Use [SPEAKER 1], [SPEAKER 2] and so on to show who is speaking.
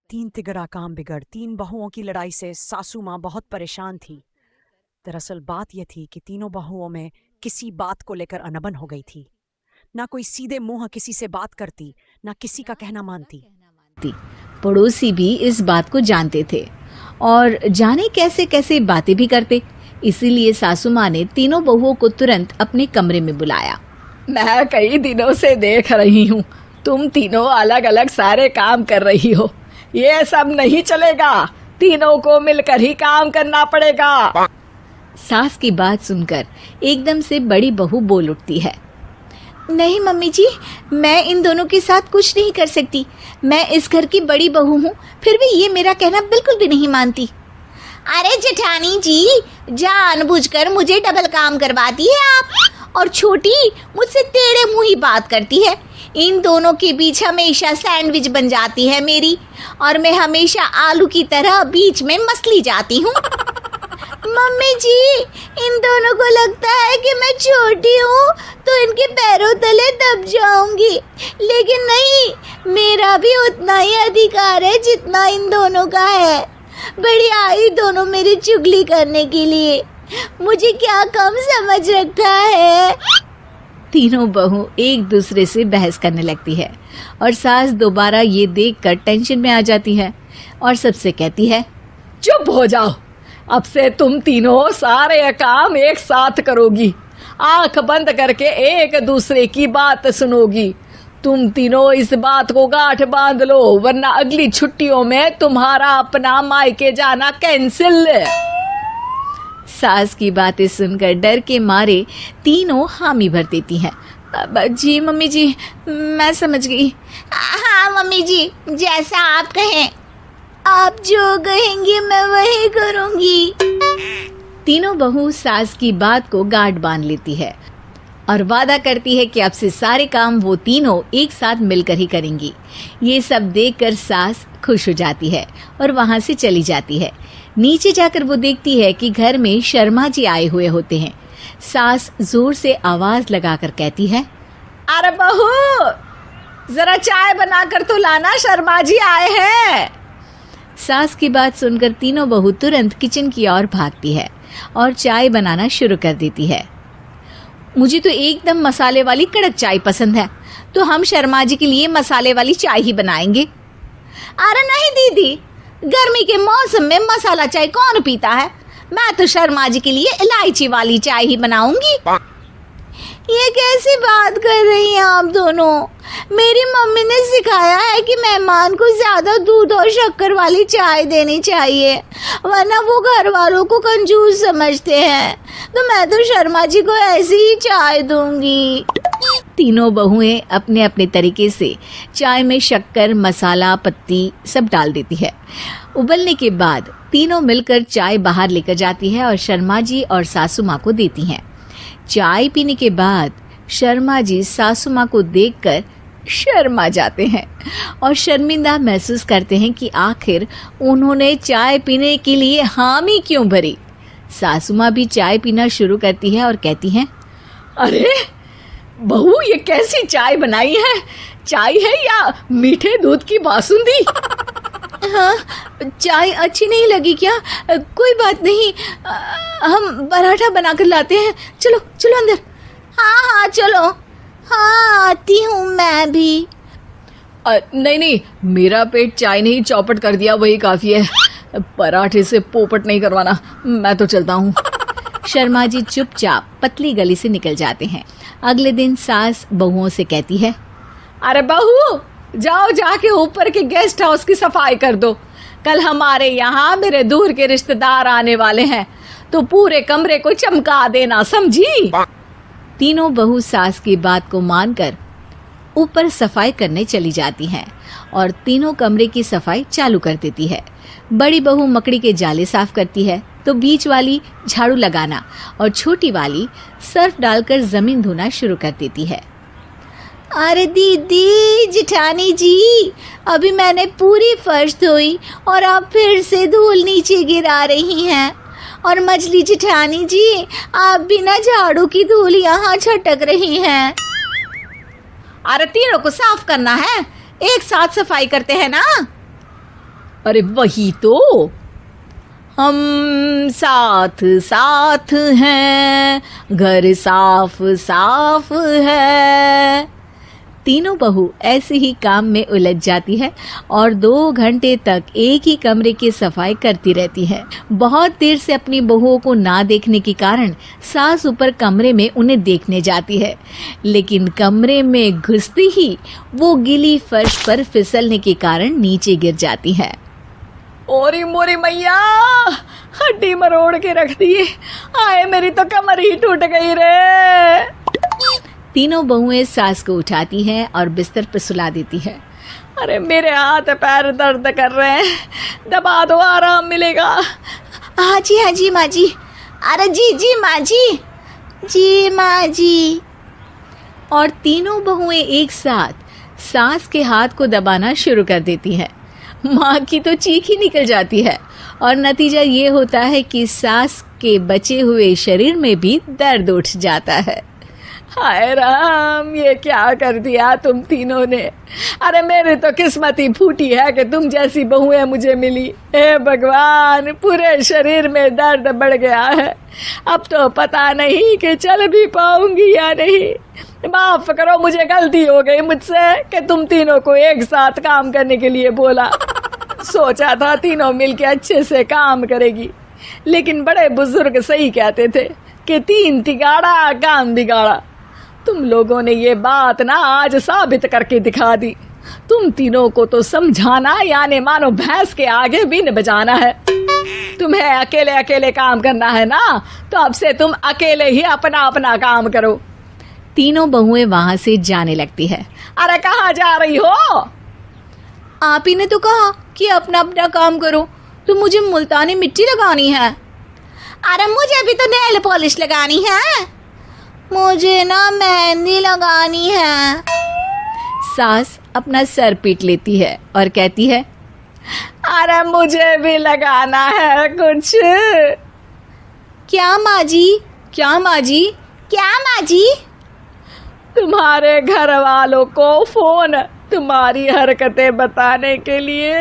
[SPEAKER 1] तीन तिगड़ा काम बिगड़, तीन बहुओं की लड़ाई से सासू माँ बहुत परेशान थी। दरअसल बात यह थी कि तीनों बहुओं में किसी बात को लेकर अनबन हो गई थी। ना कोई सीधे मुंह किसी से बात करती, ना किसी का कहना मानती।
[SPEAKER 2] पड़ोसी भी इस बात को जानते थे और जाने कैसे कैसे बातें भी करते। इसीलिए सासू माँ ने तीनों बहुओं को तुरंत अपने कमरे में बुलाया।
[SPEAKER 3] मैं कई दिनों से देख रही हूँ, तुम तीनों अलग अलग सारे काम कर रही हो। ये सब नहीं चलेगा, तीनों को मिलकर ही काम करना पड़ेगा।
[SPEAKER 2] सास की बात सुनकर एकदम से बड़ी बहू बोल उठती है। नहीं मम्मी जी, मैं इन दोनों के साथ कुछ नहीं कर सकती। मैं इस घर की बड़ी बहू हूँ, फिर भी ये मेरा कहना बिल्कुल भी नहीं मानती। अरे जेठानी जी, जानबूझकर मुझे डबल काम करवाती है आप, और छोटी मुझसे टेढ़े मुंह ही बात करती है। इन दोनों के बीच हमेशा सैंडविच बन जाती है मेरी, और मैं हमेशा आलू की तरह बीच में मसली जाती हूँ। मम्मी जी, इन दोनों को लगता है कि मैं छोटी हूँ तो इनके पैरों तले दब जाऊंगी, लेकिन नहीं, मेरा भी उतना ही अधिकार है जितना इन दोनों का है। बड़ी आई दोनों मेरी चुगली करने के लिए, मुझे क्या कम समझ रखा है। तीनों बहू एक दूसरे से बहस करने लगती है और सास दोबारा ये देखकर टेंशन में आ जाती है और सबसे कहती है,
[SPEAKER 3] चुप हो जाओ, अब से तुम तीनों सारे काम एक साथ करोगी, आंख बंद करके एक दूसरे की बात सुनोगी। तुम तीनों इस बात को गांठ बांध लो, वरना अगली छुट्टियों में तुम्हारा अपना मायके जाना कैंसिल।
[SPEAKER 2] सास की बातें सुनकर डर के मारे तीनों हामी भर देती हैं। जी मम्मी जी, मैं समझ गई।
[SPEAKER 4] हाँ मम्मी जी, जैसा आप कहें। आप जो कहेंगी मैं वही करूंगी।
[SPEAKER 2] तीनों बहू सास की बात को गांठ बांध लेती है और वादा करती है कि अब से सारे काम वो तीनों एक साथ मिलकर ही करेंगी। ये सब देखकर सास खुश हो जाती है और वहां से चली जाती है। नीचे जाकर वो देखती है कि घर में शर्मा जी आए हुए होते हैं। सास जोर से आवाज लगाकर कहती है,
[SPEAKER 3] अरे बहू, जरा चाय बनाकर तो लाना, शर्मा जी आए हैं।
[SPEAKER 2] सास की बात सुनकर तीनों बहू तुरंत किचन की ओर भागती है और चाय बनाना शुरू कर देती है। मुझे तो एकदम मसाले वाली कड़क चाय पसंद है, तो हम शर्मा जी के लिए मसाले वाली चाय ही बनाएंगे।
[SPEAKER 4] अरे नहीं दीदी, गर्मी के मौसम में मसाला चाय कौन पीता है? मैं तो शर्मा जी के लिए इलायची वाली चाय ही बनाऊंगी। ये कैसी बात कर रही हैं आप दोनों? मेरी मम्मी ने सिखाया है कि मेहमान को ज्यादा दूध और शक्कर वाली चाय देनी चाहिए, वरना वो घर वालों को कंजूस समझते हैं। तो मैं तो शर्मा जी को ऐसी ही चाय दूंगी।
[SPEAKER 2] तीनों बहुएं अपने अपने तरीके से चाय में शक्कर, मसाला, पत्ती सब डाल देती है। उबलने के बाद तीनों मिलकर चाय बाहर लेकर जाती है और शर्मा जी और सासू माँ को देती हैं। चाय पीने के बाद शर्मा जी सासू माँ को देखकर शर्मा जाते हैं और शर्मिंदा महसूस करते हैं कि आखिर उन्होंने चाय पीने के लिए हामी क्यों भरी। सासू माँ भी चाय पीना शुरू करती है और कहती हैं,
[SPEAKER 3] अरे बहू, ये कैसी चाय बनाई है? चाय है या मीठे दूध की बासुंदी?
[SPEAKER 4] हाँ, चाय अच्छी नहीं लगी क्या? कोई बात नहीं, हम पराठा बनाकर लाते हैं। चलो चलो अंदर। हाँ हाँ चलो। हाँ, आती हूँ मैं भी।
[SPEAKER 3] नहीं नहीं, मेरा पेट चाय ने ही चौपट कर दिया, वही काफी है। पराठे से पोपट नहीं करवाना, मैं तो चलता हूँ।
[SPEAKER 2] शर्मा जी चुपचाप पतली गली से निकल जाते हैं। अगले दिन सास बहुओं से कहती है,
[SPEAKER 3] अरे बहू, जाओ जाके ऊपर के गेस्ट हाउस की सफाई कर दो। कल हमारे यहाँ मेरे दूर के रिश्तेदार आने वाले हैं, तो पूरे कमरे को चमका देना, समझी?
[SPEAKER 2] तीनों बहू सास की बात को मानकर ऊपर सफाई करने चली जाती हैं और तीनों कमरे की सफाई चालू कर देती है। बड़ी बहू मकड़ी के जाले साफ करती है, तो बीच वाली झाड़ू लगाना और छोटी वाली सर्फ डालकर जमीन धोना शुरू कर देती है।
[SPEAKER 4] अरे दीदी, जेठानी जी, अभी मैंने पूरी फर्श धोई और आप फिर से धूल नीचे गिरा रही हैं। और मछली जेठानी जी, आप बिना झाड़ू की धूल यहाँ छटक रही हैं।
[SPEAKER 3] अरे तीनों को साफ करना है,
[SPEAKER 4] एक साथ सफाई करते हैं ना।
[SPEAKER 3] अरे वही तो,
[SPEAKER 4] हम साथ साथ हैं, घर साफ साफ है।
[SPEAKER 2] तीनों बहू ऐसे ही काम में उलझ जाती है और 2 घंटे तक एक ही कमरे की सफाई करती रहती है। बहुत देर से अपनी बहुओं को ना देखने के कारण सास ऊपर कमरे में उन्हें देखने जाती है, लेकिन कमरे में घुसती ही वो गीली फर्श पर फिसलने के कारण नीचे गिर जाती है।
[SPEAKER 3] ओरी मोरी मैया, हड्डी मरोड़ के रख दी। आए मेरी तो कमर ही टूट गई रे।
[SPEAKER 2] तीनों बहुएं सास को उठाती हैं और बिस्तर पर सुला देती है।
[SPEAKER 3] अरे मेरे हाथ पैर दर्द कर रहे हैं, दबा दो आराम मिलेगा।
[SPEAKER 4] हाँ जी माँ जी। अरे जी माँ जी माँ जी।
[SPEAKER 2] और तीनों बहुएं एक साथ सास के हाथ को दबाना शुरू कर देती हैं। माँ की तो चीख ही निकल जाती है और नतीजा ये होता है कि सास के बचे हुए शरीर में भी दर्द उठ जाता है।
[SPEAKER 3] हाय राम, ये क्या कर दिया तुम तीनों ने। अरे मेरी तो किस्मत ही फूटी है कि तुम जैसी बहुएं मुझे मिली। हे भगवान, पूरे शरीर में दर्द बढ़ गया है। अब तो पता नहीं कि चल भी पाऊंगी या नहीं। माफ करो, मुझे गलती हो गई मुझसे कि तुम तीनों को एक साथ काम करने के लिए बोला। सोचा था तीनों मिलके अच्छे से काम करेगी, लेकिन बड़े बुजुर्ग सही कहते थे कि 3 तिगाड़ा काम बिगाड़ा। तुम लोगों ने ये बात ना आज साबित करके दिखा दी। तुम तीनों को तो समझाना यानी मानो भैंस के आगे बीन बजाना है। तुम्हें अकेले अकेले काम करना है ना, तो अब से तुम अकेले ही अपना अपना काम करो।
[SPEAKER 2] तीनों बहुएं वहां से जाने लगती है।
[SPEAKER 3] अरे कहाँ जा रही हो?
[SPEAKER 4] आप ही ने तो कहा कि अपना अपना काम तो मुझे मुल्तानी मिट्टी लगानी है। अरे मुझे भी तो नेल पॉलिश लगानी है। मुझे ना मेहंदी लगानी है।
[SPEAKER 2] सास अपना सर पीट लेती है और कहती है,
[SPEAKER 3] अरे मुझे भी लगाना है कुछ।
[SPEAKER 4] क्या माँ जी? क्या माँ जी? क्या माँ जी?
[SPEAKER 3] तुम्हारे घर वालों को फोन तुम्हारी हरकतें बताने के लिए।